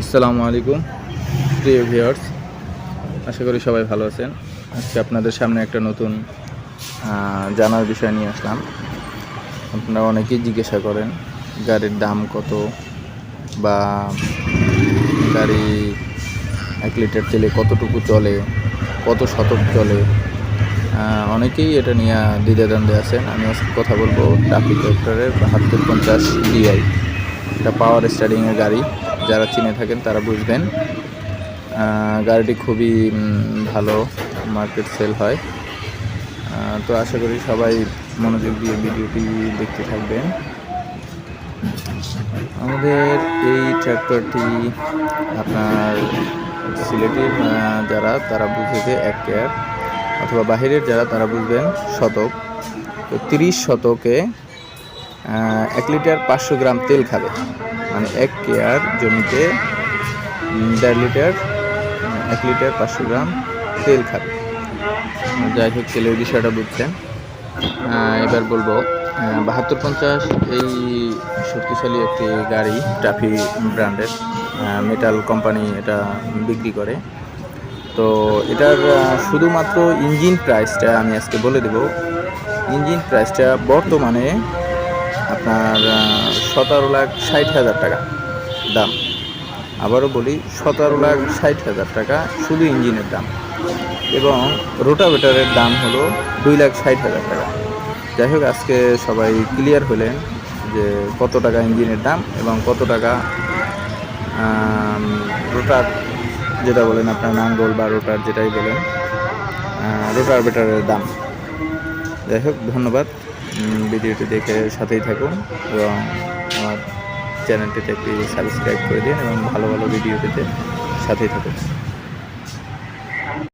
আসসালামু আলাইকুম প্রিয় ভিউয়ার্স, আশা করি সবাই ভালো আছেন। আজকে আপনাদের সামনে একটা নতুন জানার বিষয় নিয়ে আসলাম। আপনারা অনেকেই জিজ্ঞাসা করেন গাড়ির দাম কত, বা গাড়ি 1 লিটার তেলে কতটুকু চলে, কত শতক চলে। অনেকেই এটা নিয়ে দ্বিধাদ্বন্দ্বে আছেন। আমি আজকে কথা বলবো টাফি ট্র্যাক্টরের 7250 DI। এটা পাওয়ার স্টারিংয়ের গাড়ি, যারা চিনে থাকেন তারা বুঝবেন। গাড়িটি খুবই ভালো মার্কেট সেল হয়। তো আশা করি সবাই মনোযোগ দিয়ে ভিডিওটি দেখতে থাকবেন। আমাদের এই ট্র্যাক্টরটি আপনার সিলেটের যারা তারা বুঝবে 1 কেয়ার, অথবা বাহিরের যারা তারা বুঝবেন শতক। তো 30 শতকে 1 লিটার 500 গ্রাম তেল খাবে, মানে 1 কেয়ার জমিতে 1.5 লিটার 1 লিটার 500 গ্রাম তেল খাবে। যাই হোক, তেলের বিষয়টা বুঝছেন। এবার বলবো 7250 এই শক্তিশালী একটি গাড়ি, টাফি ব্র্যান্ডের, মেটাল কোম্পানি এটা বিক্রি করে। তো এটার শুধুমাত্র ইঞ্জিন প্রাইসটা আমি আজকে বলে দেব। ইঞ্জিন প্রাইসটা বর্তমানে আপনার 17,60,000 টাকা দাম। আবারও বলি, 17,60,000 টাকা শুধু ইঞ্জিনের দাম, এবং রোটাভেটারের দাম হলো 2,60,000 টাকা। যাই হোক, আজকে সবাই ক্লিয়ার হলেন যে কত টাকা ইঞ্জিনের দাম এবং কত টাকা রোটার, যেটা বলেন আপনার নাঙ্গল বা রোটার যেটাই বলেন, রোটাভেটারের দাম। যাই হোক, ধন্যবাদ। ভিডিওটি দেখে সাথেই থাকুন এবং আমার চ্যানেলটিতে একটি সাবস্ক্রাইব করে দিন এবং ভালো ভালো ভিডিও পেতে সাথেই থাকুন।